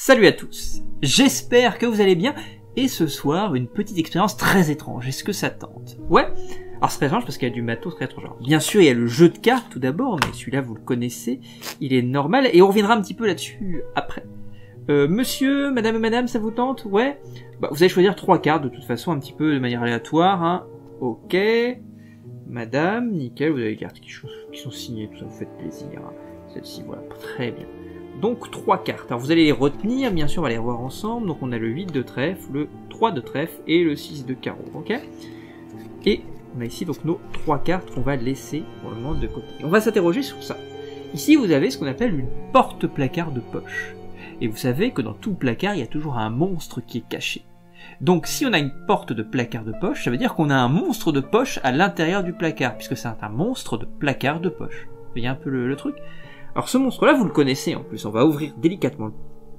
Salut à tous, j'espère que vous allez bien, et ce soir, une petite expérience très étrange, est-ce que ça tente? Ouais. Alors c'est très étrange parce qu'il y a du matos très étrange. Bien sûr, il y a le jeu de cartes tout d'abord, mais celui-là vous le connaissez, il est normal, et on reviendra un petit peu là-dessus après. Monsieur, madame, ça vous tente? Ouais. Bah, vous allez choisir 3 cartes de toute façon, un petit peu de manière aléatoire, hein. Ok. Madame, nickel, vous avez les cartes qui sont signées, tout ça, vous faites plaisir. Hein. Celle-ci, voilà, très bien. Donc 3 cartes. Alors vous allez les retenir, bien sûr, on va les revoir ensemble. Donc on a le 8 de trèfle, le 3 de trèfle et le 6 de carreau, ok? Et on a ici donc nos 3 cartes qu'on va laisser pour le moment de côté. Et on va s'interroger sur ça. Ici vous avez ce qu'on appelle une porte-placard de poche. Et vous savez que dans tout placard, il y a toujours un monstre qui est caché. Donc si on a une porte de placard de poche, ça veut dire qu'on a un monstre de poche à l'intérieur du placard, puisque c'est un monstre de placard de poche. Vous voyez un peu le truc? Alors ce monstre-là, vous le connaissez en plus. On va ouvrir délicatement le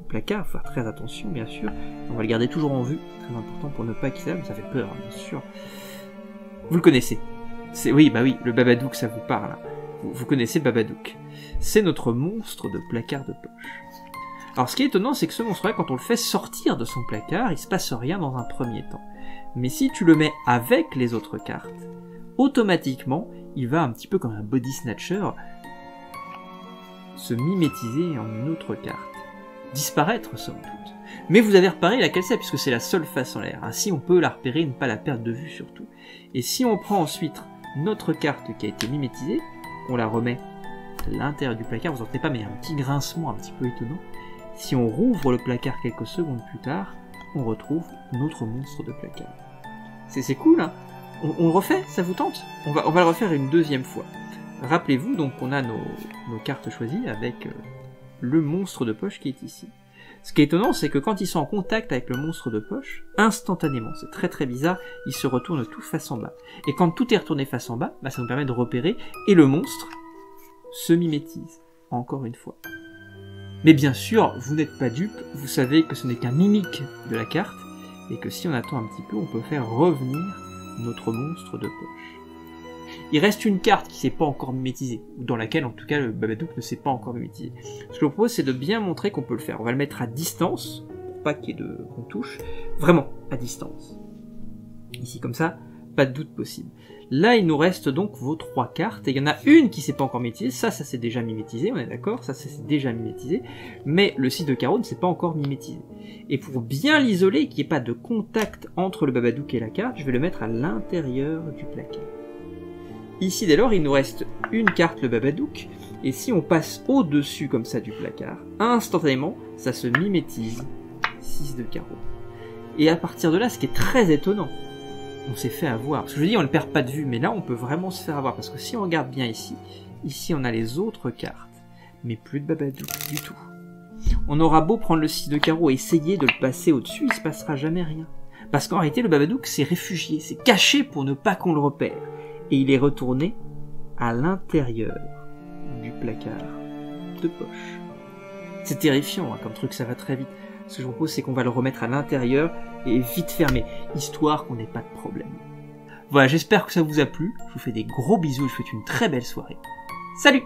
placard, faire très attention bien sûr. On va le garder toujours en vue, très important pour ne pas qu'il s'aime, ça fait peur bien sûr. Vous le connaissez. Oui, le Babadook, ça vous parle. Hein. Vous connaissez Babadook. C'est notre monstre de placard de poche. Alors ce qui est étonnant, c'est que ce monstre-là, quand on le fait sortir de son placard, il se passe rien dans un premier temps. Mais si tu le mets avec les autres cartes, automatiquement, il va un petit peu comme un body snatcher, se mimétiser en une autre carte. Disparaître, somme toute. Mais vous avez repéré laquelle c'est, puisque c'est la seule face en l'air. Ainsi, on peut la repérer et ne pas la perdre de vue, surtout. Et si on prend ensuite notre carte qui a été mimétisée, on la remet à l'intérieur du placard, vous entendez pas, mais il y a un petit grincement un petit peu étonnant. Si on rouvre le placard quelques secondes plus tard, on retrouve notre monstre de placard. C'est cool, hein? On le refait? Ça vous tente? On va le refaire une deuxième fois. Rappelez-vous, donc, on a nos cartes choisies avec le monstre de poche qui est ici. Ce qui est étonnant, c'est que quand ils sont en contact avec le monstre de poche, instantanément, c'est très très bizarre, ils se retournent tout face en bas. Et quand tout est retourné face en bas, ça nous permet de repérer, et le monstre se mimétise, encore une fois. Mais bien sûr, vous n'êtes pas dupe, vous savez que ce n'est qu'un mimique de la carte, et que si on attend un petit peu, on peut faire revenir notre monstre de poche. Il reste une carte qui s'est pas encore mimétisée, ou dans laquelle en tout cas le Babadook ne s'est pas encore mimétisé. Ce que je vous propose, c'est de bien montrer qu'on peut le faire. On va le mettre à distance, pour pas qu'il y ait qu'on touche, vraiment à distance. Ici comme ça, pas de doute possible. Là, il nous reste donc vos 3 cartes, et il y en a une qui s'est pas encore mimétisée, ça s'est déjà mimétisé, on est d'accord, ça s'est déjà mimétisé, mais le 6 de carreau ne s'est pas encore mimétisé. Et pour bien l'isoler, qu'il n'y ait pas de contact entre le Babadook et la carte, je vais le mettre à l'intérieur du placard. Ici, dès lors, il nous reste une carte, le Babadook, et si on passe au-dessus comme ça du placard, instantanément, ça se mimétise 6 de carreau. Et à partir de là, ce qui est très étonnant, on s'est fait avoir. Parce que je dis, on ne perd pas de vue, mais là, on peut vraiment se faire avoir. Parce que si on regarde bien ici, on a les autres cartes, mais plus de Babadook du tout. On aura beau prendre le 6 de carreau et essayer de le passer au-dessus, il se passera jamais rien. Parce qu'en réalité, le Babadook s'est réfugié, c'est caché pour ne pas qu'on le repère. Et il est retourné à l'intérieur du placard de poche. C'est terrifiant, hein, comme truc, ça va très vite. Ce que je vous propose, c'est qu'on va le remettre à l'intérieur et vite fermé, histoire qu'on n'ait pas de problème. Voilà, j'espère que ça vous a plu. Je vous fais des gros bisous et je vous souhaite une très belle soirée. Salut!